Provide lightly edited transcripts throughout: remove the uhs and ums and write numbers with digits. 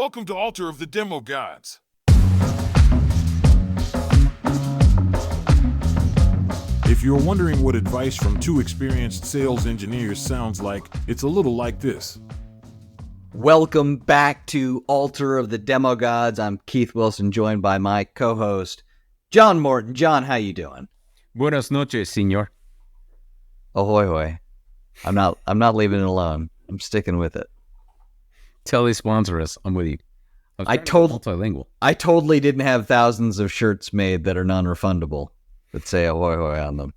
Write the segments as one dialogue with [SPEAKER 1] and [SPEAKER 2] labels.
[SPEAKER 1] Welcome to Altar of the Demo Gods. If you're wondering what advice from two experienced sales engineers sounds like, it's a little like this.
[SPEAKER 2] Welcome back to Altar of the Demo Gods. I'm Keith Wilson, joined by my co-host, John Morton. John, how you doing?
[SPEAKER 3] Buenas noches, señor.
[SPEAKER 2] Ahoy, hoy. I'm not leaving it alone. I'm sticking with it.
[SPEAKER 3] Tell they sponsor us. I'm with you.
[SPEAKER 2] I totally didn't have thousands of shirts made that are non-refundable that say ahoy, hoy on them.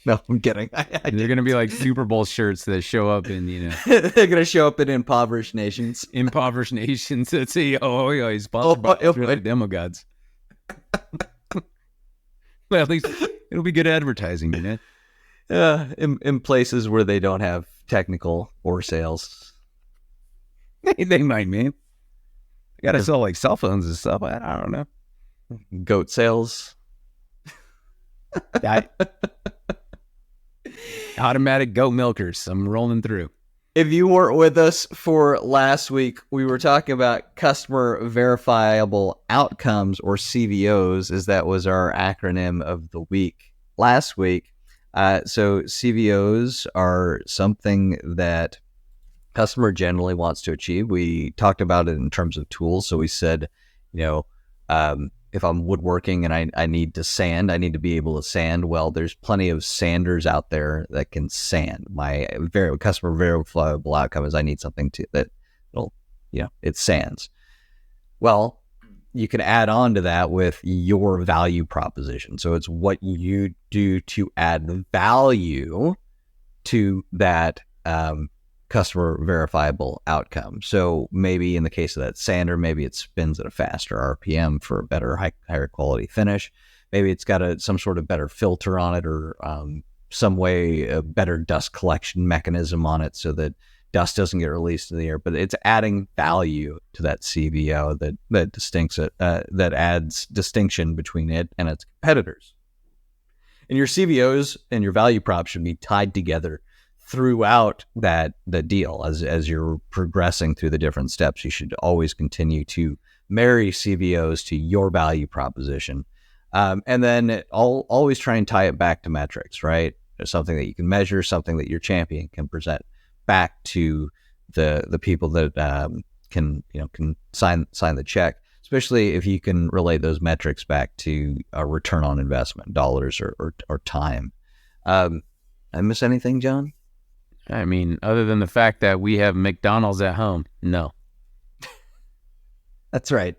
[SPEAKER 2] No, I'm kidding.
[SPEAKER 3] They're going to be like Super Bowl shirts that show up in,
[SPEAKER 2] They're going to show up in impoverished nations.
[SPEAKER 3] Impoverished nations that say, ahoy, hoy, sponsored by the Demo Gods. Well, at least it'll be good advertising,
[SPEAKER 2] in places where they don't have technical or sales.
[SPEAKER 3] They might, man. They got to sell like cell phones and stuff. I don't know.
[SPEAKER 2] Goat sales.
[SPEAKER 3] Automatic goat milkers. I'm rolling through.
[SPEAKER 2] If you weren't with us for last week, we were talking about customer verifiable outcomes, or CVOs, as that was our acronym of the week last week. So CVOs are something that customer generally wants to achieve. We talked about it in terms of tools. So we said, if I'm woodworking and I need to sand, I need to be able to sand. Well, there's plenty of sanders out there that can sand. My customer verifiable outcome is I need something it sands. Well, you can add on to that with your value proposition. So it's what you do to add value to that customer verifiable outcome. So maybe in the case of that sander, maybe it spins at a faster RPM for a better, higher quality finish. Maybe it's got some sort of better filter on it, or some way a better dust collection mechanism on it so that dust doesn't get released in the air. But it's adding value to that CVO that distincts it, that adds distinction between it and its competitors. And your CVOs and your value prop should be tied together throughout the deal. As you're progressing through the different steps, you should always continue to marry CVOs to your value proposition. And then always try and tie it back to metrics, right? There's something that you can measure, something that your champion can present back to the people that can sign the check, especially if you can relate those metrics back to a return on investment, dollars or time. I miss anything, John?
[SPEAKER 3] I mean, other than the fact that we have McDonald's at home, no.
[SPEAKER 2] That's right.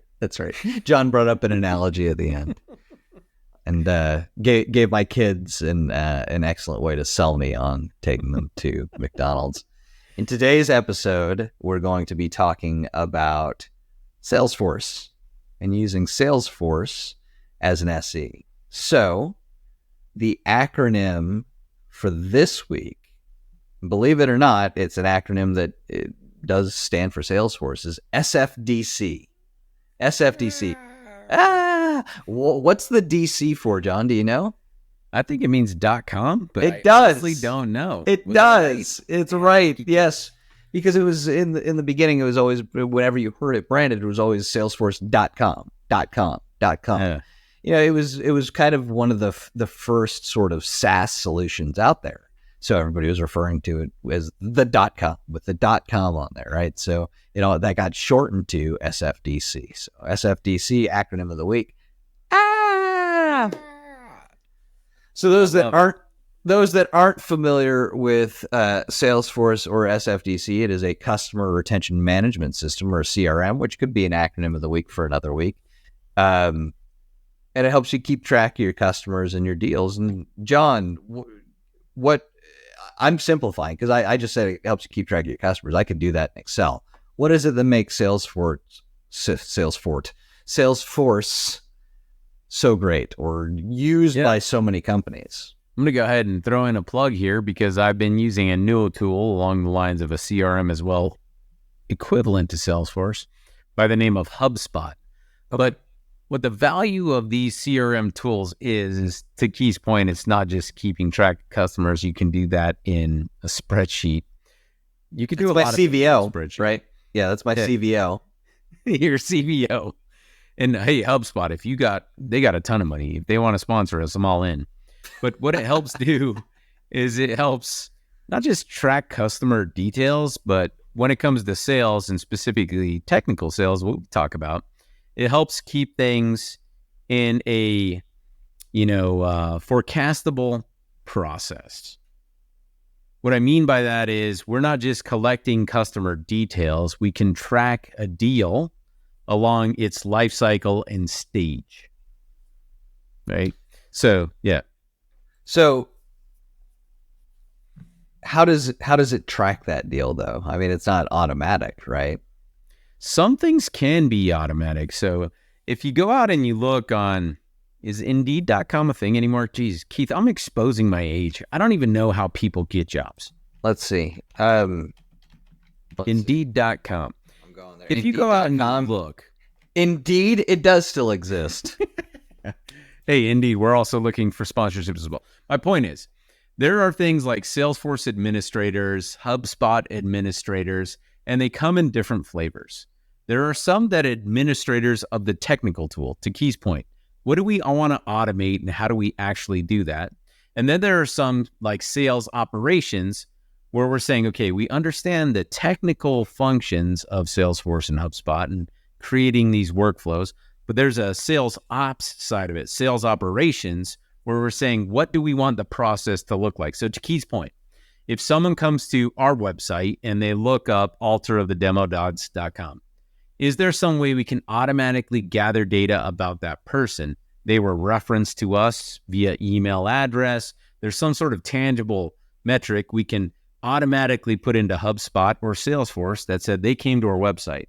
[SPEAKER 2] John brought up an analogy at the end, and gave my kids an excellent way to sell me on taking them to McDonald's. In today's episode, we're going to be talking about Salesforce and using Salesforce as an SE. So the acronym for this week, believe it or not, it's an acronym that it does stand for Salesforce, is SFDC. SFDC. What's the DC for, John? Do you know?
[SPEAKER 3] I think it means .com, but
[SPEAKER 2] it does.
[SPEAKER 3] I honestly don't know.
[SPEAKER 2] It does. Right? It's right. Yes. Because it was in the beginning, it was always, whenever you heard it branded, it was always Salesforce.com. It was kind of one of the first sort of SaaS solutions out there. So everybody was referring to it as the .com, with the .com on there, right? So, that got shortened to SFDC. So SFDC, acronym of the week. So those that aren't familiar with Salesforce or SFDC, it is a customer retention management system, or a CRM, which could be an acronym of the week for another week. And it helps you keep track of your customers and your deals. And John, what I'm simplifying, because I just said it helps you keep track of your customers. I could do that in Excel. What is it that makes Salesforce so great, or used by so many companies?
[SPEAKER 3] I'm going to go ahead and throw in a plug here, because I've been using a new tool along the lines of a CRM as well, equivalent to Salesforce, by the name of HubSpot. But what the value of these CRM tools is, to Keith's point, it's not just keeping track of customers. You can do that in a spreadsheet. You could do a lot of
[SPEAKER 2] CVO, right? Yeah, that's my CVO.
[SPEAKER 3] your CVO. And hey, HubSpot, they got a ton of money. If they want to sponsor us, I'm all in. But what it helps do is it helps not just track customer details, but when it comes to sales and specifically technical sales, what we talk about, it helps keep things in a, forecastable process. What I mean by that is we're not just collecting customer details. We can track a deal along its life cycle and stage. Right? So, yeah.
[SPEAKER 2] So how does it track that deal though? I mean, it's not automatic, right?
[SPEAKER 3] Some things can be automatic. So if you go out and you look on, is Indeed.com a thing anymore? Geez, Keith, I'm exposing my age. I don't even know how people get jobs.
[SPEAKER 2] Let's see.
[SPEAKER 3] Indeed.com.
[SPEAKER 2] I'm going there.
[SPEAKER 3] If you go out and look.
[SPEAKER 2] Indeed, it does still exist.
[SPEAKER 3] Hey, Indeed, we're also looking for sponsorships as well. My point is, there are things like Salesforce administrators, HubSpot administrators, and they come in different flavors. There are some that administrators of the technical tool, to Keith's point. What do we want to automate and how do we actually do that? And then there are some like sales operations where we're saying, okay, we understand the technical functions of Salesforce and HubSpot and creating these workflows, but there's a sales ops side of it, sales operations, where we're saying, what do we want the process to look like? So to Keith's point, if someone comes to our website and they look up alterofthedemogods.com, is there some way we can automatically gather data about that person? They were referenced to us via email address. There's some sort of tangible metric we can automatically put into HubSpot or Salesforce that said they came to our website.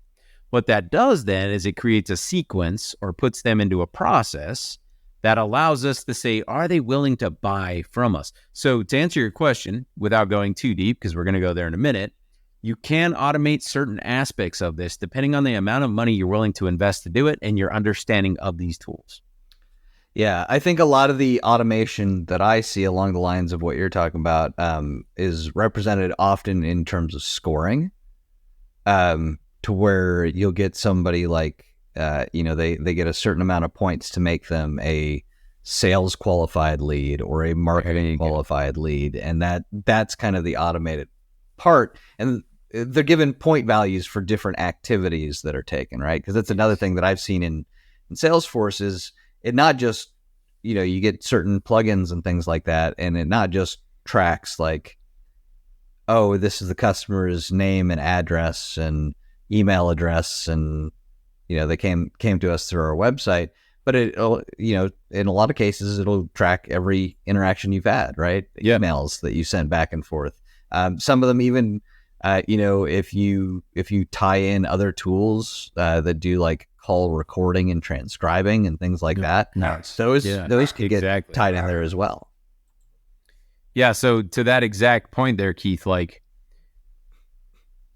[SPEAKER 3] What that does then is it creates a sequence or puts them into a process that allows us to say, are they willing to buy from us? So to answer your question, without going too deep, because we're going to go there in a minute, you can automate certain aspects of this depending on the amount of money you're willing to invest to do it and your understanding of these tools.
[SPEAKER 2] Yeah, I think a lot of the automation that I see along the lines of what you're talking about is represented often in terms of scoring, to where you'll get somebody like, they get a certain amount of points to make them a sales qualified lead or a marketing qualified lead. And that's kind of the automated part. And they're given point values for different activities that are taken, right? Because that's another thing that I've seen in Salesforce is it not just, you get certain plugins and things like that, and it not just tracks like, oh, this is the customer's name and address and email address, and they came to us through our website, but it, in a lot of cases, it'll track every interaction you've had, right?
[SPEAKER 3] Yeah.
[SPEAKER 2] Emails that you send back and forth. Some of them even, if you tie in other tools that do like call recording and transcribing and things like that, those can get tied in there as well.
[SPEAKER 3] Yeah. So to that exact point there, Keith, like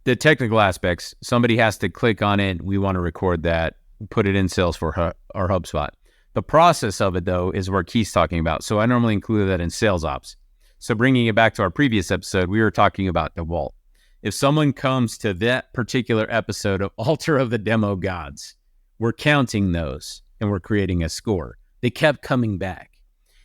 [SPEAKER 3] the technical aspects, somebody has to click on it. We want to record that, put it in Salesforce or HubSpot. The process of it, though, is where Keith's talking about. So I normally include that in sales ops. So bringing it back to our previous episode, we were talking about DeWalt. If someone comes to that particular episode of Altar of the Demo Gods, we're counting those and we're creating a score. They kept coming back.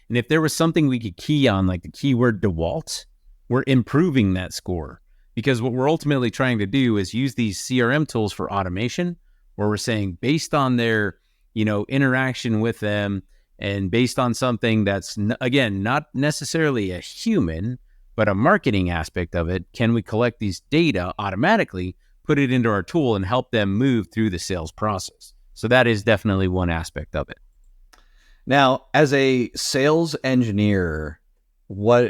[SPEAKER 3] And if there was something we could key on, like the keyword DeWalt, we're improving that score. Because what we're ultimately trying to do is use these CRM tools for automation, where we're saying based on their, interaction with them and based on something that's, again, not necessarily a human, but a marketing aspect of it, can we collect these data automatically, put it into our tool and help them move through the sales process? So that is definitely one aspect of it.
[SPEAKER 2] Now, as a sales engineer,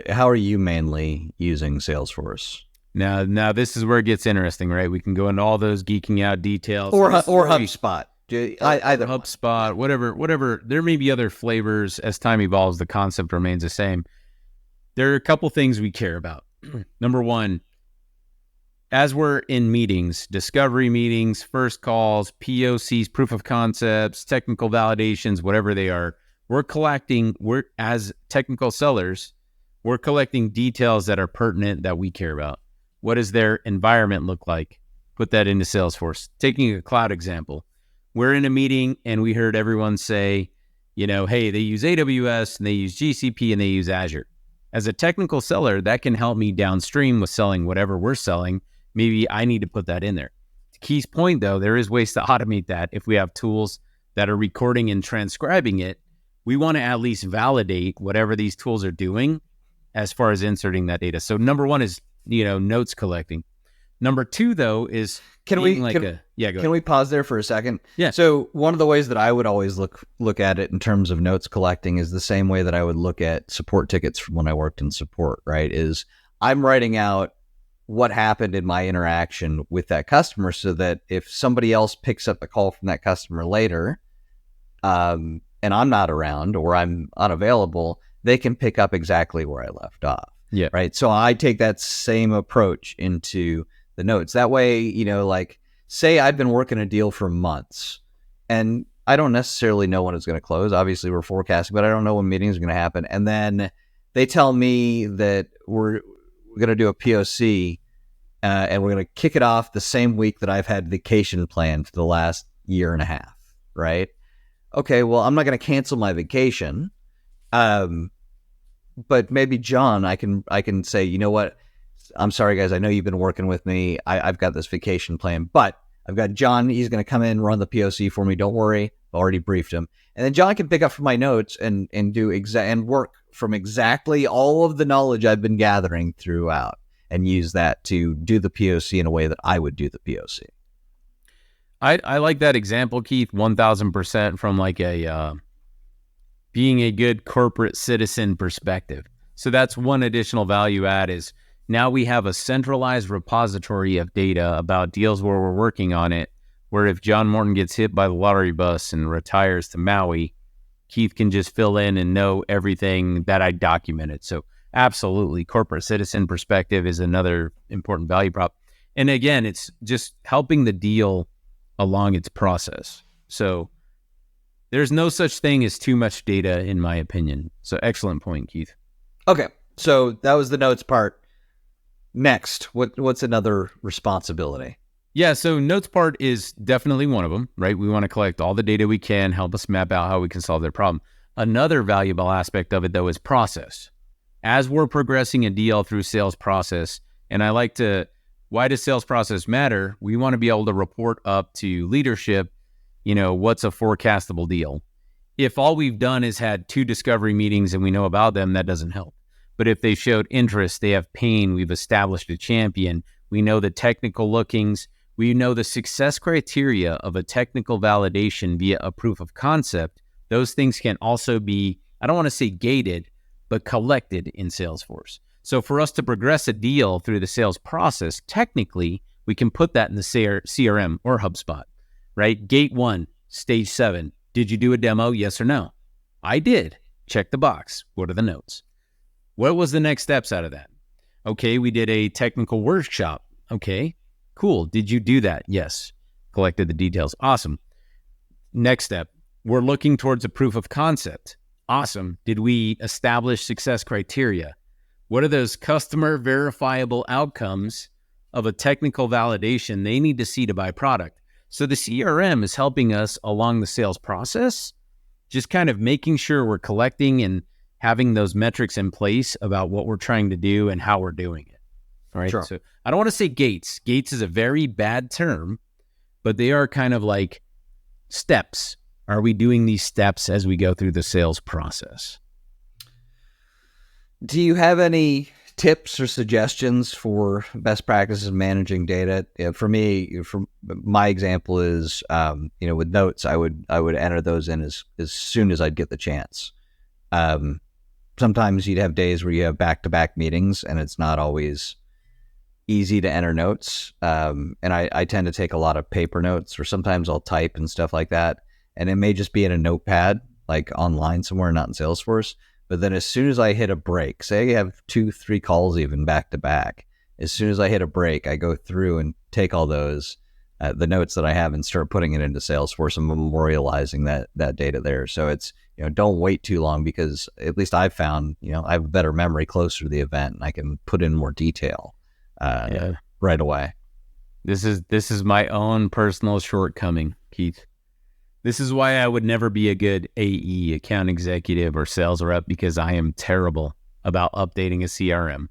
[SPEAKER 2] how are you mainly using Salesforce?
[SPEAKER 3] Now this is where it gets interesting, right? We can go into all those geeking out details.
[SPEAKER 2] Or HubSpot. Either
[SPEAKER 3] HubSpot, whatever. There may be other flavors. As time evolves, the concept remains the same. There are a couple things we care about. Number one, as we're in meetings, discovery meetings, first calls, POCs, proof of concepts, technical validations, whatever they are, we're as technical sellers, we're collecting details that are pertinent that we care about. What does their environment look like? put that into Salesforce. Taking a cloud example, we're in a meeting and we heard everyone say, hey, they use AWS and they use GCP and they use Azure. As a technical seller, that can help me downstream with selling whatever we're selling. Maybe I need to put that in there. To Keith's point, though, there is ways to automate that. If we have tools that are recording and transcribing it, we want to at least validate whatever these tools are doing as far as inserting that data. So number one is, notes collecting. Number two, though, is
[SPEAKER 2] Can we pause there for a second?
[SPEAKER 3] Yeah.
[SPEAKER 2] So one of the ways that I would always look at it in terms of notes collecting is the same way that I would look at support tickets from when I worked in support, right? Is I'm writing out what happened in my interaction with that customer so that if somebody else picks up the call from that customer later, and I'm not around or I'm unavailable, they can pick up exactly where I left off.
[SPEAKER 3] Yeah.
[SPEAKER 2] Right. So I take that same approach into the notes. That way, say I've been working a deal for months and I don't necessarily know when it's going to close. Obviously we're forecasting, but I don't know when meetings are going to happen. And then they tell me that we're going to do a POC and we're going to kick it off the same week that I've had vacation planned for the last year and a half. Right. Okay. Well, I'm not going to cancel my vacation. But maybe John, I can say, you know what? I'm sorry, guys. I know you've been working with me. I've got this vacation plan, but I've got John. He's going to come in, run the POC for me. Don't worry. I already briefed him. And then John can pick up from my notes and do and work from exactly all of the knowledge I've been gathering throughout and use that to do the POC in a way that I would do the POC.
[SPEAKER 3] I like that example, Keith, 1000% from like a being a good corporate citizen perspective. So that's one additional value add is now we have a centralized repository of data about deals where we're working on it, where if John Morton gets hit by the lottery bus and retires to Maui, Keith can just fill in and know everything that I documented. So absolutely, corporate citizen perspective is another important value prop. And again, it's just helping the deal along its process. So there's no such thing as too much data, in my opinion. So excellent point, Keith.
[SPEAKER 2] Okay, so that was the notes part. Next, what's another responsibility?
[SPEAKER 3] Yeah, so notes part is definitely one of them, right? We want to collect all the data we can, help us map out how we can solve their problem. Another valuable aspect of it, though, is process. As we're progressing a deal through sales process, and why does sales process matter? We want to be able to report up to leadership, what's a forecastable deal. If all we've done is had 2 discovery meetings and we know about them, that doesn't help. But if they showed interest, they have pain, we've established a champion, we know the technical lookings, we know the success criteria of a technical validation via a proof of concept, those things can also be, I don't want to say gated, but collected in Salesforce. So for us to progress a deal through the sales process, technically, we can put that in the CRM or HubSpot. Right? Gate 1, stage 7. Did you do a demo? Yes or no? I did. Check the box. What are the notes? What was the next steps out of that? Okay, we did a technical workshop. Okay, cool. Did you do that? Yes. Collected the details. Awesome. Next step, we're looking towards a proof of concept. Awesome. Did we establish success criteria? What are those customer verifiable outcomes of a technical validation they need to see to buy product? So the CRM is helping us along the sales process, just kind of making sure we're collecting and having those metrics in place about what we're trying to do and how we're doing it. All right.
[SPEAKER 2] Sure.
[SPEAKER 3] So I don't want to say gates. Gates is a very bad term, but they are kind of like steps. Are we doing these steps as we go through the sales process?
[SPEAKER 2] Do you have any tips or suggestions for best practices managing data? For me, my example is, with notes, I would enter those in as soon as I'd get the chance. Sometimes you'd have days where you have back-to-back meetings and it's not always easy to enter notes. And I tend to take a lot of paper notes, or sometimes I'll type and stuff like that. And it may just be in a notepad, like online somewhere, not in Salesforce. But then as soon as I hit a break, say I have 2-3 calls even back to back, as soon as I hit a break, I go through and take all those, the notes that I have, and start putting it into Salesforce and memorializing that data there. So it's, don't wait too long, because at least I've found, I have a better memory closer to the event and I can put in more detail right away.
[SPEAKER 3] This is my own personal shortcoming, Keith. This is why I would never be a good AE, account executive, or sales rep, because I am terrible about updating a CRM.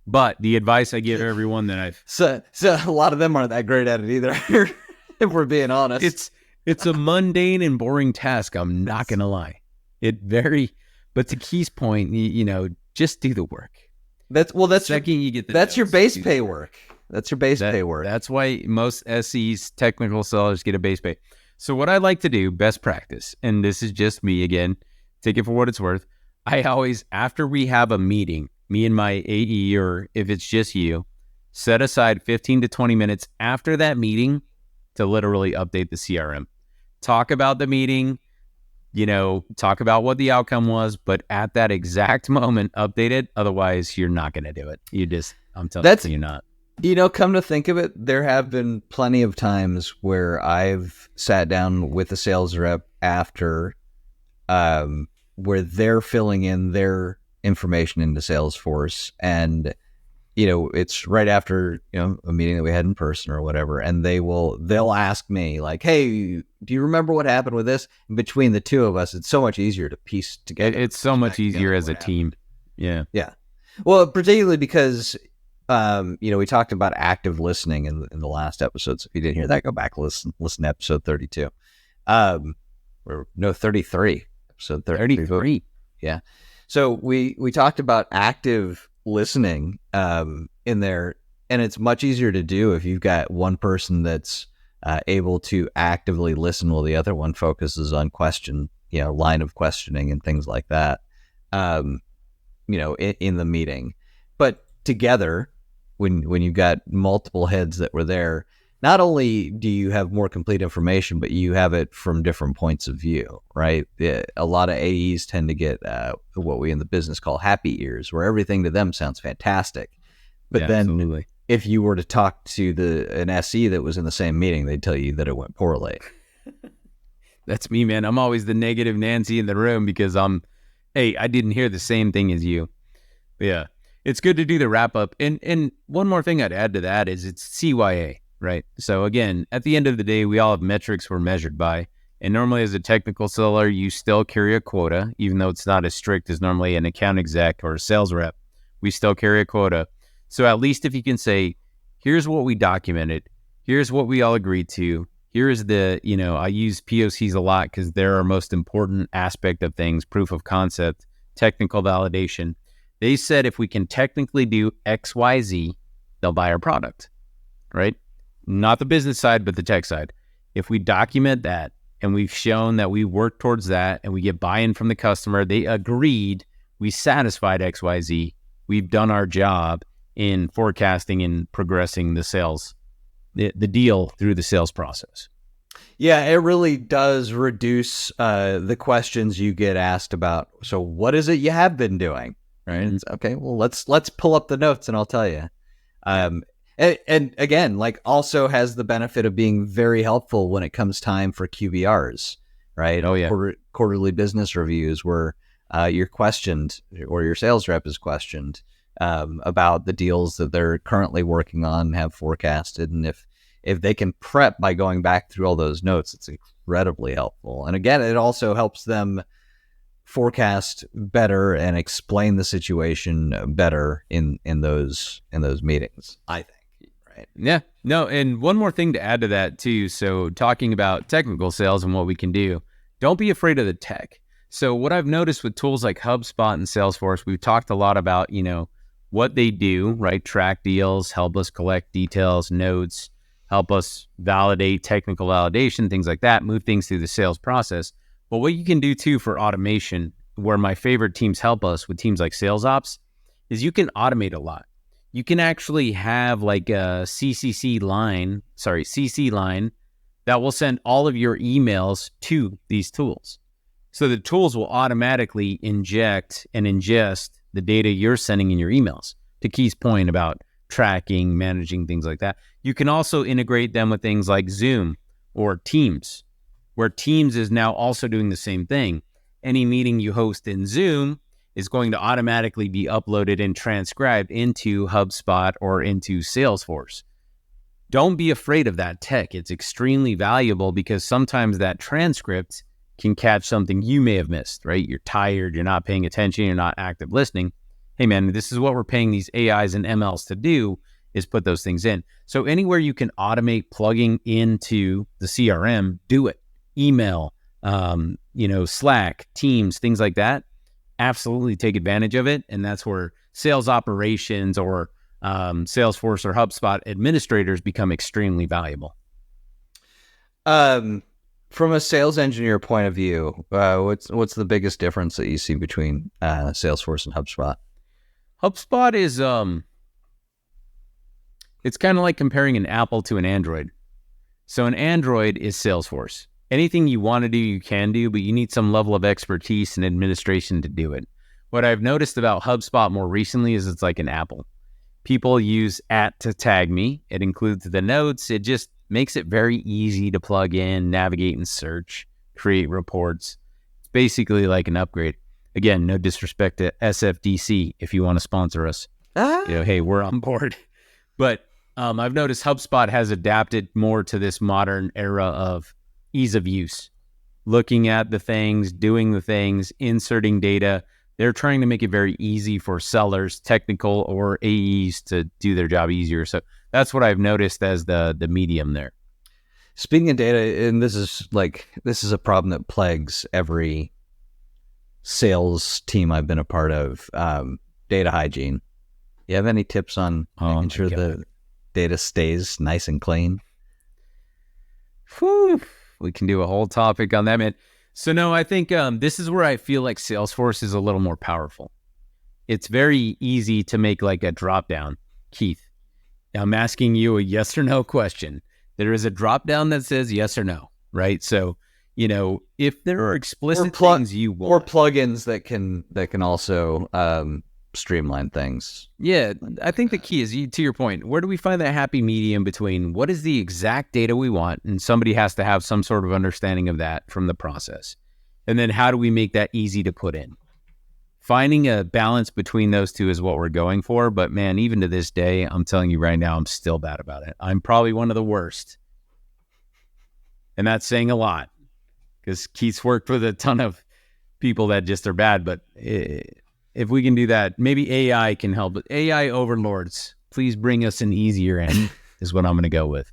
[SPEAKER 3] But the advice I give everyone that I've...
[SPEAKER 2] So a lot of them aren't that great at it either, if we're being honest.
[SPEAKER 3] It's a mundane and boring task, I'm not going to lie. But to Keith's point, just do the work.
[SPEAKER 2] That's
[SPEAKER 3] Second, you get the
[SPEAKER 2] that's your
[SPEAKER 3] notes.
[SPEAKER 2] base pay work. That's your base pay work.
[SPEAKER 3] That's why most SEs, technical sellers, get a base pay. So what I like to do, best practice, and this is just me again, take it for what it's worth. I always, after we have a meeting, me and my AE, or if it's just you, set aside 15 to 20 minutes after that meeting to literally update the CRM. Talk about the meeting, talk about what the outcome was, but at that exact moment, update it. Otherwise, you're not going to do it. I'm telling you, you're not.
[SPEAKER 2] Come to think of it, there have been plenty of times where I've sat down with a sales rep after, where they're filling in their information into Salesforce, and it's right after a meeting that we had in person or whatever, and they'll ask me like, "Hey, do you remember what happened with this?" And between the two of us, it's so much easier to piece together.
[SPEAKER 3] It's so much easier as a team. Yeah.
[SPEAKER 2] Well, particularly because we talked about active listening in the last episode. So if you didn't hear that, go back listen to episode 32. 33. Episode 33. Yeah. So we talked about active listening in there, and it's much easier to do if you've got one person that's able to actively listen while the other one focuses on line of questioning and things like that, in the meeting. But together, when you've got multiple heads that were there, not only do you have more complete information, but you have it from different points of view, right? A lot of AEs tend to get what we in the business call happy ears, where everything to them sounds fantastic. But then
[SPEAKER 3] absolutely.
[SPEAKER 2] If you were to talk to an SE that was in the same meeting, they'd tell you that it went poorly.
[SPEAKER 3] That's me, man. I'm always the negative Nancy in the room because I didn't hear the same thing as you. But yeah, it's good to do the wrap up. And one more thing I'd add to that is it's CYA. Right. So again, at the end of the day, we all have metrics we're measured by. And normally as a technical seller, you still carry a quota, even though it's not as strict as normally an account exec or a sales rep. We still carry a quota. So at least if you can say, here's what we documented, here's what we all agreed to, here's I use POCs a lot because they're our most important aspect of things, proof of concept, technical validation. They said if we can technically do X, Y, Z, they'll buy our product, right? Not the business side, but the tech side. If we document that and we've shown that we work towards that and we get buy-in from the customer, they agreed, we satisfied XYZ, we've done our job in forecasting and progressing the sales, the deal through the sales process.
[SPEAKER 2] Yeah, it really does reduce the questions you get asked about. So what is it you have been doing? Right? It's, okay, well, let's pull up the notes and I'll tell you. And again, also has the benefit of being very helpful when it comes time for QBRs, right?
[SPEAKER 3] Oh, yeah.
[SPEAKER 2] Quarterly business reviews where you're questioned or your sales rep is questioned about the deals that they're currently working on, have forecasted. And if they can prep by going back through all those notes, it's incredibly helpful. And again, it also helps them forecast better and explain the situation better in those meetings, I think.
[SPEAKER 3] Yeah, no, and one more thing to add to that too. So talking about technical sales and what we can do, don't be afraid of the tech. So what I've noticed with tools like HubSpot and Salesforce, we've talked a lot about, what they do, right? Track deals, help us collect details, notes, help us validate technical validation, things like that, move things through the sales process. But what you can do too for automation, where my favorite teams help us with teams like Sales Ops, is you can automate a lot. You can actually have like a CC line that will send all of your emails to these tools. So the tools will automatically inject and ingest the data you're sending in your emails. To Keith's point about tracking, managing, things like that. You can also integrate them with things like Zoom or Teams, where Teams is now also doing the same thing. Any meeting you host in Zoom is going to automatically be uploaded and transcribed into HubSpot or into Salesforce. Don't be afraid of that tech. It's extremely valuable because sometimes that transcript can catch something you may have missed, right? You're tired, you're not paying attention, you're not active listening. Hey man, this is what we're paying these AIs and MLs to do, is put those things in. So anywhere you can automate plugging into the CRM, do it. Email, Slack, Teams, things like that. Absolutely take advantage of it. And that's where sales operations or Salesforce or HubSpot administrators become extremely valuable.
[SPEAKER 2] From a sales engineer point of view, what's the biggest difference that you see between Salesforce and HubSpot?
[SPEAKER 3] HubSpot is it's kind of like comparing an Apple to an Android. So an Android is Salesforce. Anything you want to do, you can do, but you need some level of expertise and administration to do it. What I've noticed about HubSpot more recently is it's like an Apple. People use @ to tag me. It includes the notes. It just makes it very easy to plug in, navigate and search, create reports. It's basically like an upgrade. Again, no disrespect to SFDC if you want to sponsor us. Hey, we're on board. But I've noticed HubSpot has adapted more to this modern era of ease of use. Looking at the things, doing the things, inserting data. They're trying to make it very easy for sellers, technical or AEs, to do their job easier. So that's what I've noticed as the medium there.
[SPEAKER 2] Speaking of data, and this is a problem that plagues every sales team I've been a part of, data hygiene. You have any tips on making sure the data stays nice and clean?
[SPEAKER 3] Whew. We can do a whole topic on that, man. So no, I think this is where I feel like Salesforce is a little more powerful. It's very easy to make like a drop down. Keith, I'm asking you a yes or no question. There is a drop down that says yes or no, right? So, if there are explicit things you want,
[SPEAKER 2] or plugins that can also streamline things.
[SPEAKER 3] Yeah, I think the key is, to your point, where do we find that happy medium between what is the exact data we want, and somebody has to have some sort of understanding of that from the process, and then how do we make that easy to put in? Finding a balance between those two is what we're going for. But man, even to this day, I'm telling you right now, I'm still bad about it. I'm probably one of the worst, and that's saying a lot because Keith's worked with a ton of people that just are bad. But if we can do that, maybe AI can help. But AI overlords, please bring us an easier end is what I'm going to go with.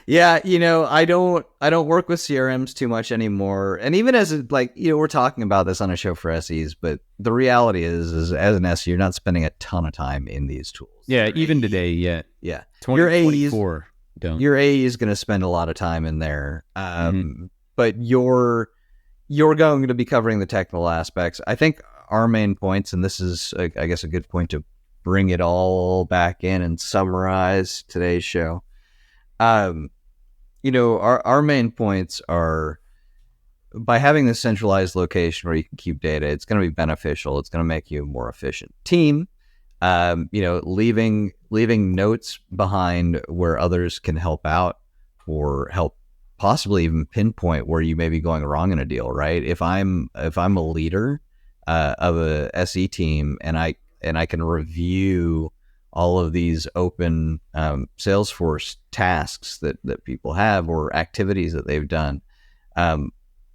[SPEAKER 2] Yeah, I don't work with CRMs too much anymore. And even as we're talking about this on a show for SEs, but the reality is as an SE, you're not spending a ton of time in these tools.
[SPEAKER 3] Yeah, even today, yeah.
[SPEAKER 2] Yeah.
[SPEAKER 3] 2024 don't.
[SPEAKER 2] Your AE is going to spend a lot of time in there. But you're going to be covering the technical aspects. I think our main points, and this is, I guess, a good point to bring it all back in and summarize today's show. Our main points are, by having this centralized location where you can keep data, it's going to be beneficial. It's going to make you a more efficient team. Leaving notes behind where others can help out or help possibly even pinpoint where you may be going wrong in a deal, right? If I'm a leader of a SE team and I can review all of these open Salesforce tasks that people have, or activities that they've done,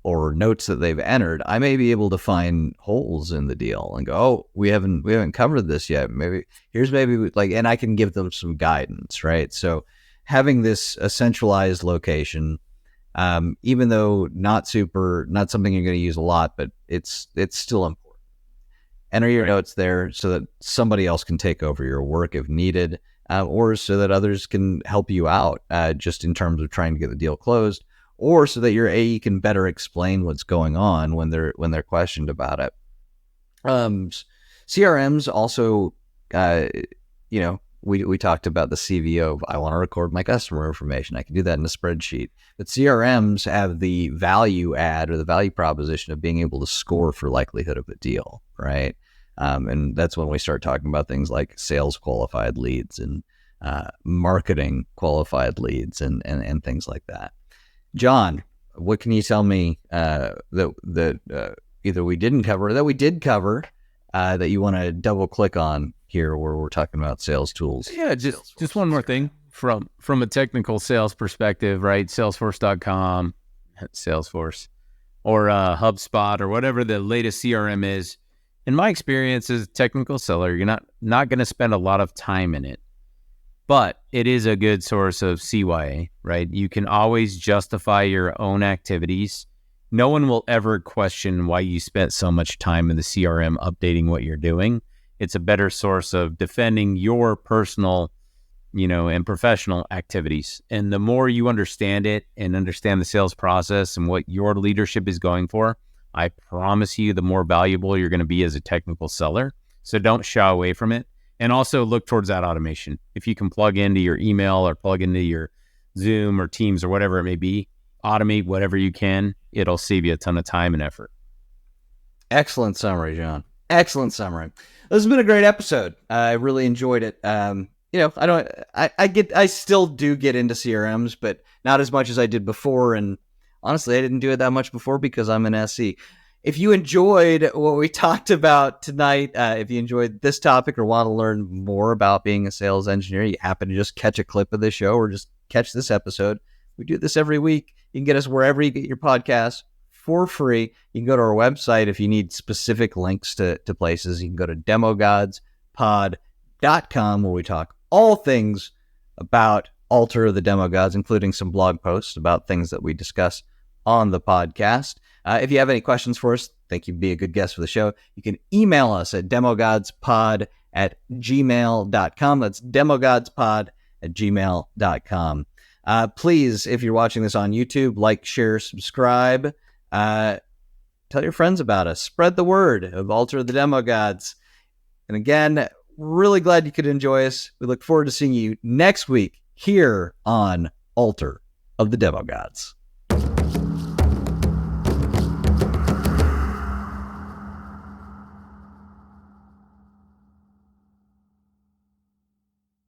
[SPEAKER 2] or notes that they've entered, I may be able to find holes in the deal and go, oh, we haven't covered this yet. And I can give them some guidance, right? So having a centralized location, even though not something you're going to use a lot, but it's still important. Enter your notes there so that somebody else can take over your work if needed, or so that others can help you out, just in terms of trying to get the deal closed, or so that your AE can better explain what's going on when they're questioned about it. CRMs also, we talked about the CVO. I want to record my customer information. I can do that in a spreadsheet. But CRMs have the value add, or the value proposition, of being able to score for likelihood of a deal, right? And that's when we start talking about things like sales qualified leads and marketing qualified leads and things like that. John, what can you tell me that either we didn't cover or that we did cover, that you want to double click on here where we're talking about sales tools.
[SPEAKER 3] Yeah, just one more thing from a technical sales perspective, right? Salesforce.com, Salesforce, or HubSpot, or whatever the latest CRM is. In my experience as a technical seller, you're not going to spend a lot of time in it, but it is a good source of CYA, right? You can always justify your own activities. No one will ever question why you spent so much time in the CRM updating what you're doing. It's a better source of defending your personal, and professional activities. And the more you understand it and understand the sales process and what your leadership is going for, I promise you the more valuable you're going to be as a technical seller. So don't shy away from it. And also look towards that automation. If you can plug into your email or plug into your Zoom or Teams or whatever it may be, automate whatever you can. It'll save you a ton of time and effort.
[SPEAKER 2] Excellent summary, John. Excellent summary. This has been a great episode. I really enjoyed it. I still do get into CRMs, but not as much as I did before. And honestly, I didn't do it that much before because I'm an SE. If you enjoyed what we talked about tonight, if you enjoyed this topic or want to learn more about being a sales engineer, you happen to just catch a clip of this show or just catch this episode. We do this every week. You can get us wherever you get your podcasts for free. You can go to our website if you need specific links to places. You can go to demogodspod.com where we talk all things about Alter the Demo Gods, including some blog posts about things that we discuss on the podcast. If you have any questions for us, think you'd be a good guest for the show, you can email us at demogodspod@gmail.com. That's demogodspod@gmail.com. Please, if you're watching this on YouTube, like, share, subscribe. Tell your friends about us. Spread the word of Alter the Demo Gods. And again, really glad you could enjoy us. We look forward to seeing you next week here on Alter of the Demo Gods.